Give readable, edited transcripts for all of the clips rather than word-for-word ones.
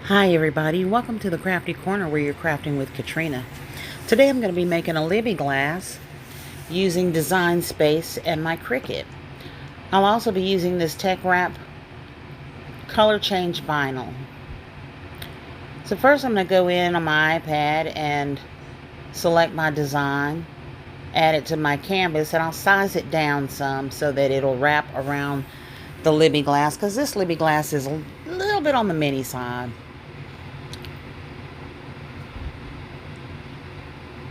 Hi everybody, welcome to the Crafty Corner where you're crafting with Katryna. Today I'm going to be making a Libby glass using Design Space and my Cricut. I'll also be using this Tech Wrap color change vinyl. So first I'm going to go in on my iPad and select my design, add it to my canvas, and I'll size it down some so that it'll wrap around the Libby glass, because this Libby glass is a little bit on the mini side.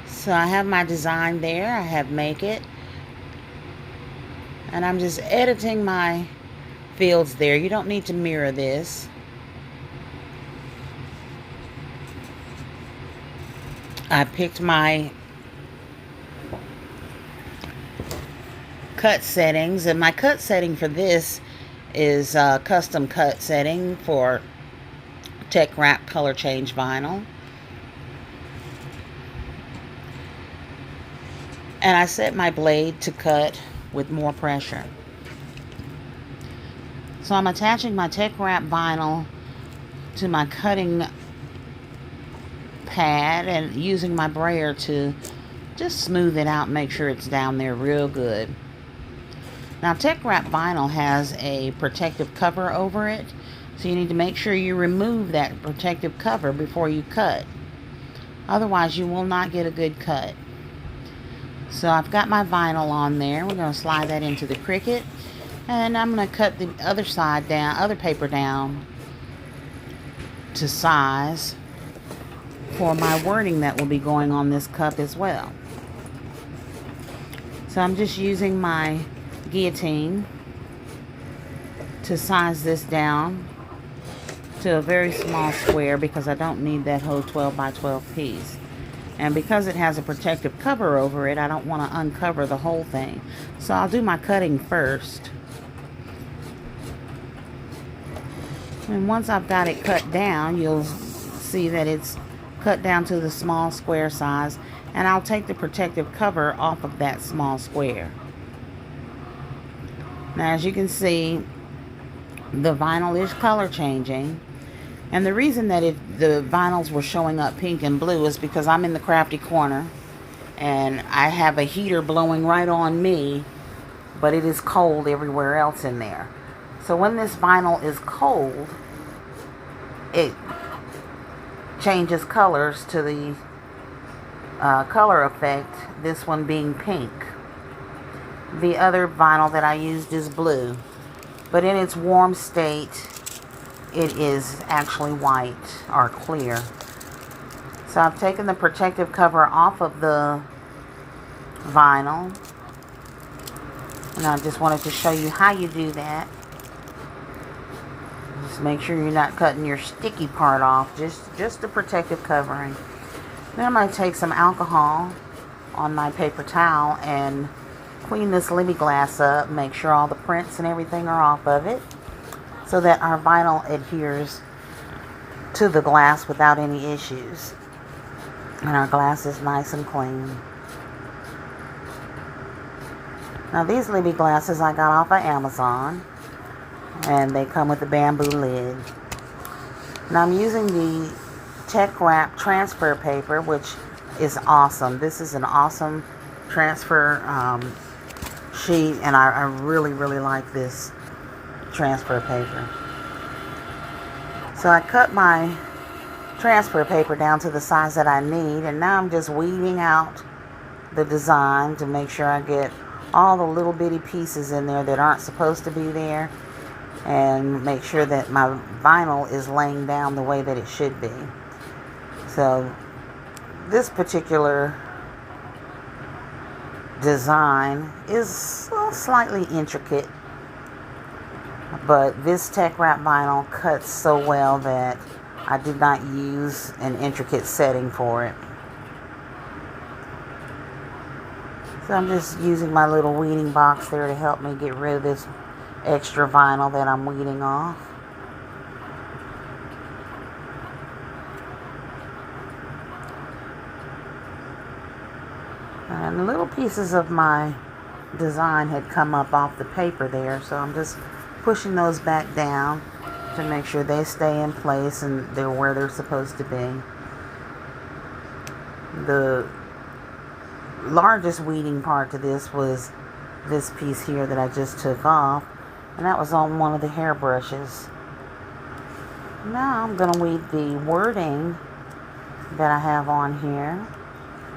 So I have my design there, I have Make It, and I'm just editing my fields there. You don't need to mirror this. I picked my cut settings, and my cut setting for this is a custom cut setting for Tech Wrap color change vinyl. And I set my blade to cut with more pressure. So I'm attaching my Tech Wrap vinyl to my cutting pad and using my brayer to just smooth it out and make sure it's down there real good. Now Tech Wrap vinyl has a protective cover over it, so you need to make sure you remove that protective cover before you cut. Otherwise you will not get a good cut. So I've got my vinyl on there. We're going to slide that into the Cricut, and I'm going to cut the other side down, other paper down to size for my wording that will be going on this cup as well. So I'm just using my guillotine to size this down to a very small square because I don't need that whole 12 by 12 piece. And because it has a protective cover over it, I don't want to uncover the whole thing. So I'll do my cutting first. And once I've got it cut down, you'll see that it's cut down to the small square size. And I'll take the protective cover off of that small square. Now as you can see, the vinyl is color changing. And the reason that the vinyls were showing up pink and blue is because I'm in the Crafty Corner and I have a heater blowing right on me, but it is cold everywhere else in there. So when this vinyl is cold, it changes colors to the color effect, this one being pink. The other vinyl that I used is blue, but in its warm state, it is actually white or clear. So I've taken the protective cover off of the vinyl, and I just wanted to show you how you do that. Just make sure you're not cutting your sticky part off, just the protective covering. Then I'm going to take some alcohol on my paper towel and clean this Libby glass up, make sure all the prints and everything are off of it, so that our vinyl adheres to the glass without any issues. And our glass is nice and clean. Now these Libby glasses I got off of Amazon, and they come with a bamboo lid. Now I'm using the Tech Wrap transfer paper, which is awesome. This is an awesome transfer sheet, and I really like this transfer paper. So I cut my transfer paper down to the size that I need, and now I'm just weeding out the design to make sure I get all the little bitty pieces in there that aren't supposed to be there, and make sure that my vinyl is laying down the way that it should be. So this particular design is slightly intricate, but this Tech Wrap vinyl cuts so well that I did not use an intricate setting for it. So I'm just using my little weeding box there to help me get rid of this extra vinyl that I'm weeding off. And little pieces of my design had come up off the paper there, so I'm just pushing those back down to make sure they stay in place and they're where they're supposed to be. The largest weeding part to this was this piece here that I just took off, and that was on one of the hair brushes. Now I'm going to weed the wording that I have on here,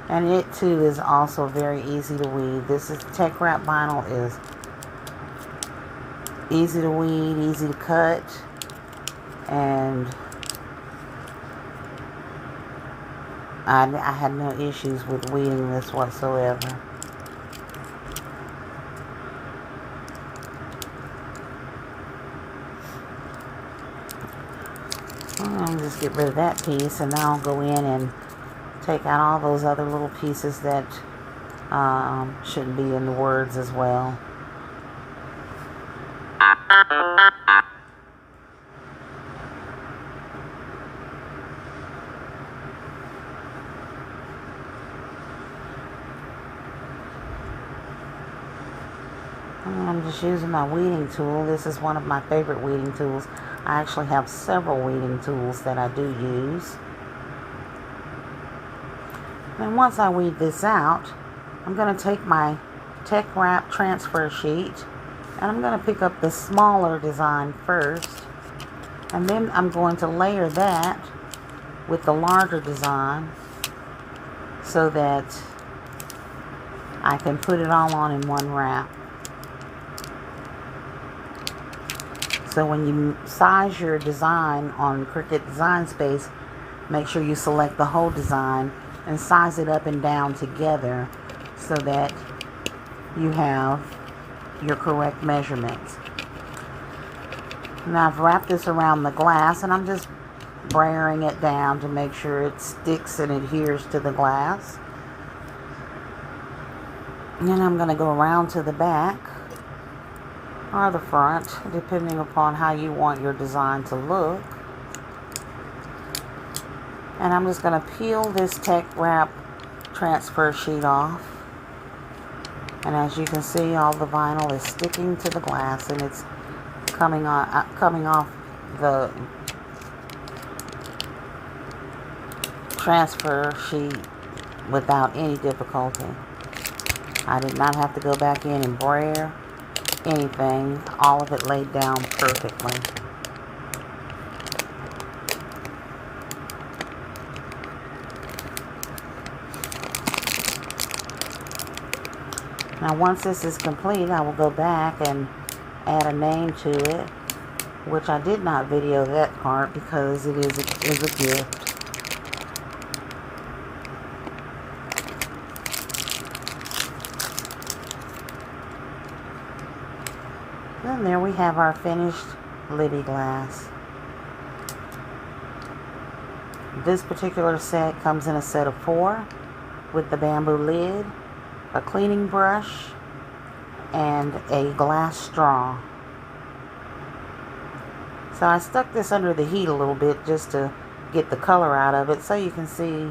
and it too is also very easy to weed. This is Tech Wrap vinyl, is easy to weed, easy to cut, and I had no issues with weeding this whatsoever. I'll just get rid of that piece, and now I'll go in and take out all those other little pieces that shouldn't be in the words as well. I'm just using my weeding tool. This is one of my favorite weeding tools. I actually have several weeding tools that I do use. And once I weed this out, I'm going to take my Tech Wrap transfer sheet and I'm going to pick up the smaller design first, and then I'm going to layer that with the larger design so that I can put it all on in one wrap. So when you size your design on Cricut Design Space, make sure you select the whole design and size it up and down together so that you have your correct measurements. Now I've wrapped this around the glass, and I'm just brayering it down to make sure it sticks and adheres to the glass. And then I'm going to go around to the back or the front, depending upon how you want your design to look. And I'm just going to peel this Tech Wrap transfer sheet off. And as you can see, all the vinyl is sticking to the glass, and it's coming off the transfer sheet without any difficulty. I did not have to go back in and brayer anything. All of it laid down perfectly. Now once this is complete, I will go back and add a name to it, which I did not video that part because it is a gift. And there we have our finished Libby glass. This particular set comes in a set of 4 with the bamboo lid, a cleaning brush, and a glass straw. So I stuck this under the heat a little bit just to get the color out of it so you can see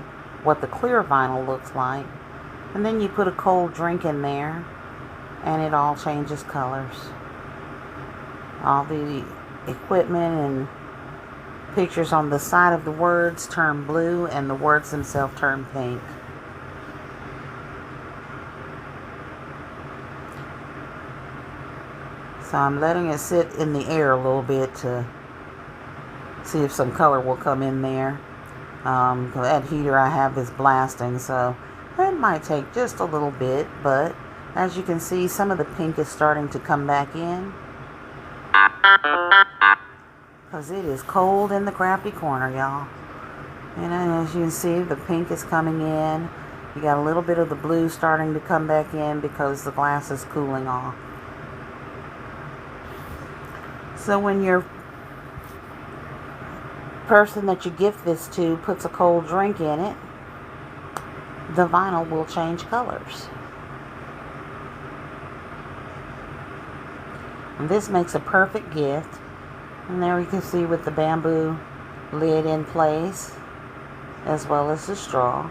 what the clear vinyl looks like. And then you put a cold drink in there and it all changes colors. All the equipment and pictures on the side of the words turn blue, and the words themselves turn pink. So I'm letting it sit in the air a little bit to see if some color will come in there. That heater I have is blasting, so it might take just a little bit, but as you can see, some of the pink is starting to come back in. Because it is cold in the crafty corner, y'all. And as you can see, the pink is coming in. You got a little bit of the blue starting to come back in because the glass is cooling off. So when your person that you gift this to puts a cold drink in it, the vinyl will change colors. And this makes a perfect gift. And there you can see with the bamboo lid in place, as well as the straw.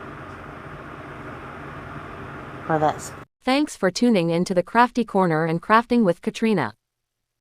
For that. Thanks for tuning in to the Crafty Corner and Crafting with Katryna.